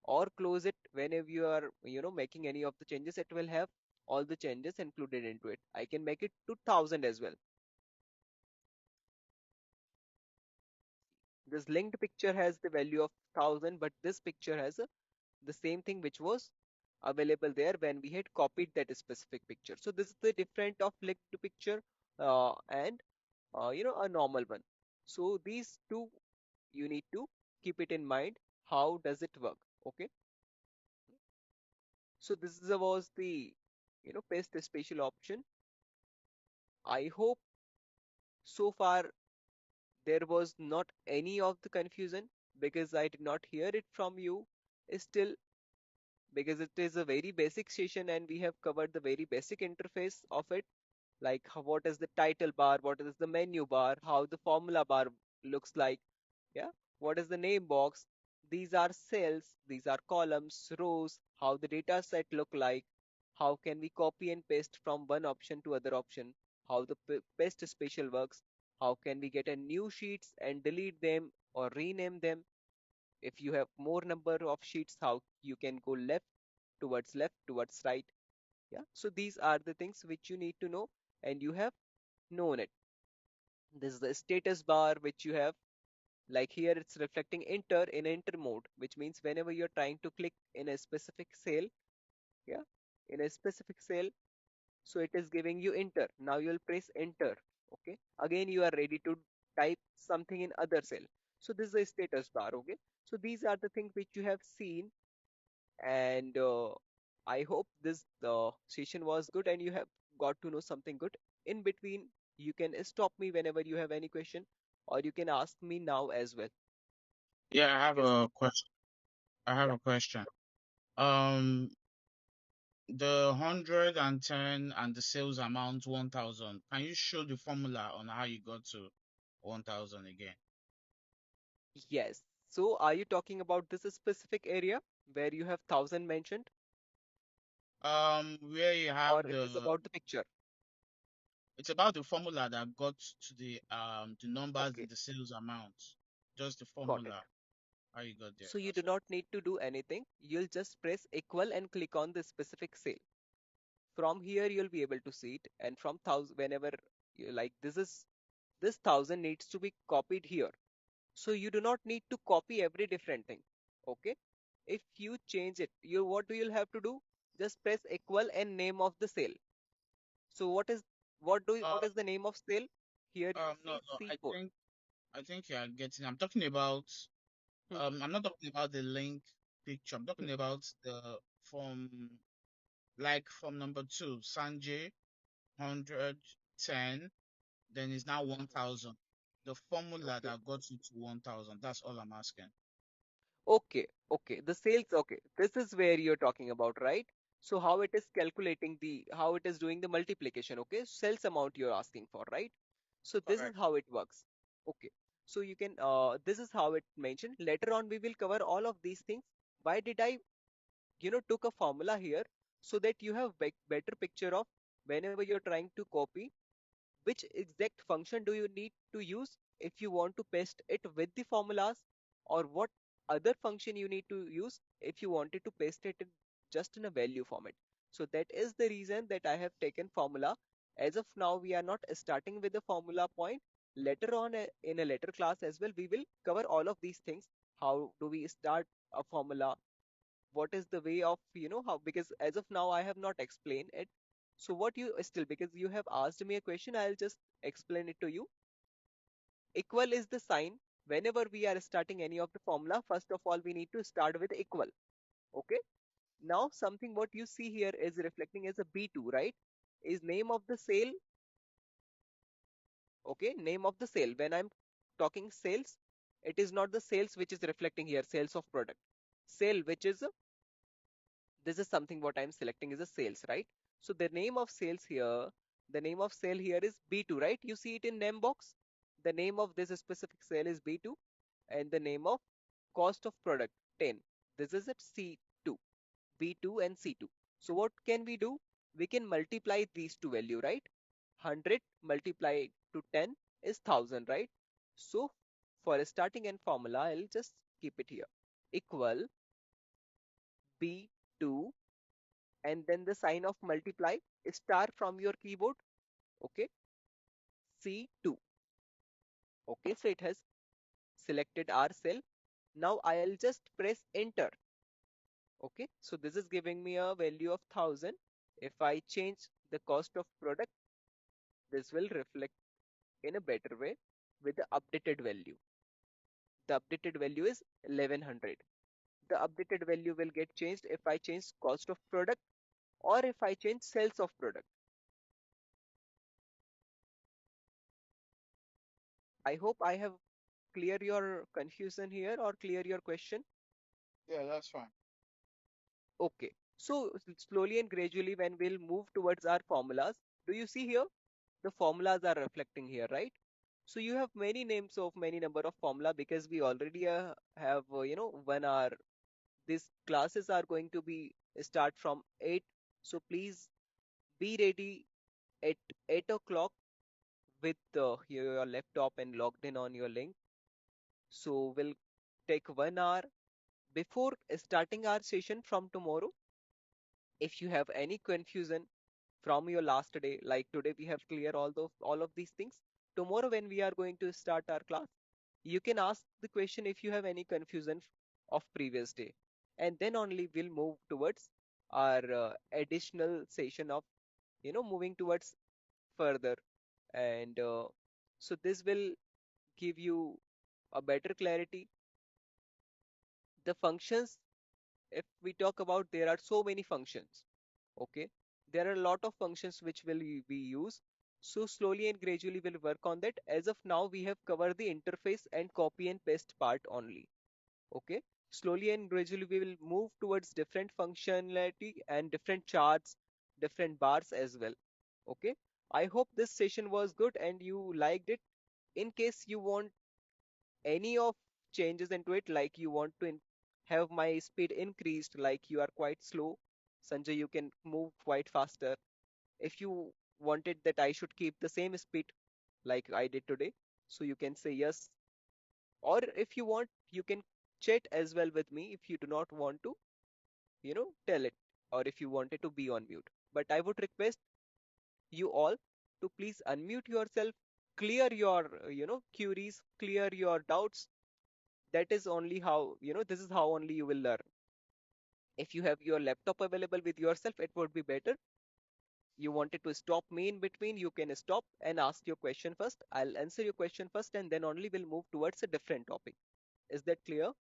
or close it whenever you are, making any of the changes. It will have all the changes included into it. I can make it to 1000 as well. This linked picture has the value of 1000, but this picture has the same thing which was available there when we had copied that specific picture. So this is the different of linked picture and a normal one. So these two you need to keep it in mind. How does it work? Okay. So was the paste spatial option. I hope so far there was not any of the confusion, because I did not hear it from you still, because it is a very basic session and we have covered the very basic interface of it, like what is the title bar, what is the menu bar, how the formula bar looks like, yeah, what is the name box, these are cells, these are columns, rows, how the data set look like, how can we copy and paste from one option to other option, how the paste spatial works, how can we get a new sheets and delete them or rename them, if you have more number of sheets, how you can go left towards right. Yeah, so these are the things which you need to know, and you have known it. This is the status bar which you have, like here it's reflecting enter in enter mode, which means whenever you're trying to click in a specific cell, yeah, in a specific cell, so it is giving you enter. Now you'll press enter. Okay, again you are ready to type something in other cell. So this is a status bar. Okay, so these are the things which you have seen, and I hope this session was good and you have got to know something good. In between, you can stop me whenever you have any question, or you can ask me now as well, Yeah, I have because a question. I have yeah, a question. Um, the 110 and the sales amount 1000. Can you show the formula on how you got to 1000 again? yes. So are you talking about this specific area where you have 1000 mentioned, Where you or have it is the about the picture? it's about the formula that got to the numbers in Okay, the sales amount. Just the got it. formula. How you got there? So you do That's all. not need to do anything. You'll just press equal and click on the specific cell. From here, you'll be able to see it. And from thousand, whenever you like, this thousand needs to be copied here. So you do not need to copy every different thing. Okay. If you change it, you what do you'll have to do? Just press equal and name of the cell. So what Uh, is the name of cell? Here you no, see no. C4. I think you are getting. I'm talking about. Mhm, I'm not talking about the link picture. I'm talking mhm. about the from like from number two, Sanjay 110. Then it's now 1,000. The formula Okay. that got you to 1,000. That's all I'm asking. Okay, okay. The sales, okay. This is where you're talking about, right? So how it is calculating how it is doing the multiplication, okay? Sales amount you're asking for, right? So this is Correct. how it works. Okay. So you can, this is how it mentioned. Later on, we will cover all of these things. Why did I, took a formula here so that you have better picture of whenever you're trying to copy which exact function do you need to use if you want to paste it with the formulas, or what other function you need to use if you wanted to paste it just in a value format. So that is the reason that I have taken formula. As of now, we are not starting with the formula point. Later on, in a later class as well, we will cover all of these things. How do we start a formula? What is the way of, how, because as of now I have not explained it. So what you still, because you have asked me a question, I'll just explain it to you. Equal is the sign. Whenever we are starting any of the formula, first of all we need to start with equal. Okay. Now something what you see here is reflecting as a B2, right? Is name of the sale. Okay, name of the sale. When I'm talking sales, it is not the sales which is reflecting here, sales of product. Sale, which is this is something what I'm selecting is a sales, right? So the name of sales here, the name of sale here is B2, right? You see it in name box. The name of this specific sale is B2 and the name of cost of product 10. This is at C2, B2 and C2. So what can we do? We can multiply these two value, right? 100 multiplied to 10 is 1000, right? So for starting and formula, I'll just keep it here. Equal B2 and then the sign of multiply star from your keyboard. Okay, C2. Okay, so it has selected our cell. Now I'll just press enter. Okay, so this is giving me a value of 1000. If I change the cost of product, this will reflect in a better way with the updated value. The updated value is 1100. The updated value will get changed if I change cost of product or if I change sales of product. I hope I have clear your confusion here or clear your question. Yeah, that's fine. Okay. So slowly and gradually when we'll move towards our formulas, do you see here? The formulas are reflecting here, right? So you have many names of many number of formula because we already have, 1 hour. These classes are going to be start from 8. So please be ready at 8 o'clock with your laptop and logged in on your link. So we'll take 1 hour before starting our session from tomorrow. If you have any confusion from your last day, like today we have clear all of these things. Tomorrow when we are going to start our class, you can ask the question if you have any confusion of previous day, and then only we'll move towards our additional session of moving towards further. And so this will give you a better clarity. The functions, if we talk about, there are so many functions. Okay, there are a lot of functions which will be used. So slowly and gradually we'll work on that. As of now, we have covered the interface and copy and paste part only. Okay, slowly and gradually we will move towards different functionality and different charts, different bars as well. Okay, I hope this session was good and you liked it. In case you want any of changes into it, like you want to have my speed increased, like you are quite slow, Sanjay, you can move quite faster. If you wanted that I should keep the same speed like I did today, so you can say yes. Or if you want, you can chat as well with me if you do not want to, tell it, or if you wanted to be on mute. But I would request you all to please unmute yourself, clear your, queries, clear your doubts. That is only how, this is how only you will learn. If you have your laptop available with yourself, it would be better. You wanted to stop me in between, you can stop and ask your question first. I'll answer your question first and then only we'll move towards a different topic. Is that clear?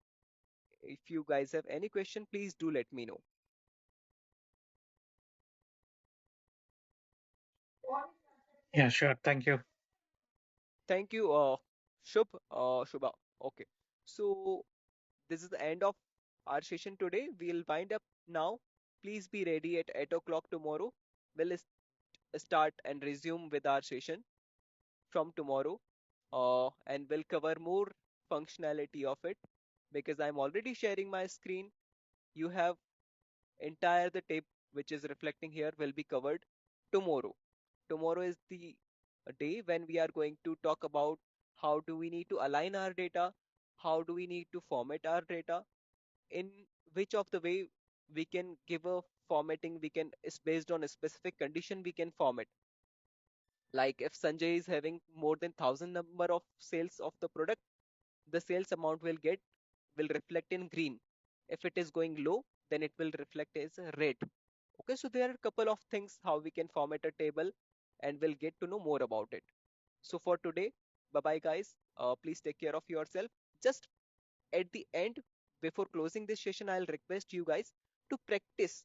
If you guys have any question, please do let me know. Yeah, sure. Thank you. Thank you, Shubha. Okay. So this is the end of our session today. We'll wind up now. Please be ready at 8 o'clock tomorrow. We'll start and resume with our session from tomorrow. And we'll cover more functionality of it because I'm already sharing my screen. You have entire the tape which is reflecting here will be covered tomorrow. Tomorrow is the day when we are going to talk about how do we need to align our data, how do we need to format our data, in which of the way we can give a formatting, we can is based on a specific condition we can format. Like if Sanjay is having more than 1,000 number of sales of the product, the sales amount will reflect in green. If it is going low, then it will reflect as red. Okay, so there are a couple of things how we can format a table, and we'll get to know more about it. So for today, bye bye guys. Please take care of yourself. Just at the end, before closing this session, I'll request you guys to practice.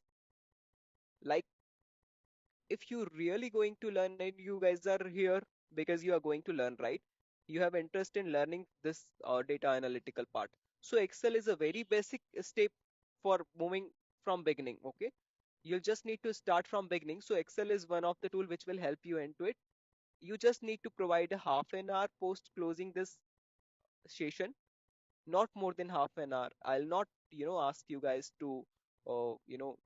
Like if you really going to learn, and you guys are here because you are going to learn, right? You have interest in learning this data analytical part. So Excel is a very basic step for moving from beginning. Okay, you'll just need to start from beginning. So Excel is one of the tool which will help you into it. You just need to provide a half an hour post closing this session, not more than half an hour. I'll not ask you guys to uh, you know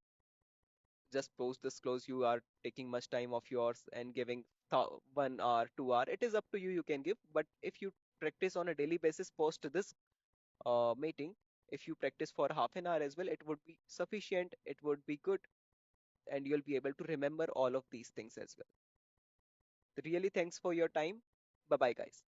just post this close. You are taking much time of yours and giving 1 hour 2 hour. It is up to you, you can give. But if you practice on a daily basis post this meeting, if you practice for half an hour as well, it would be sufficient, it would be good, and you'll be able to remember all of these things as well. Really, thanks for your time. Bye bye guys.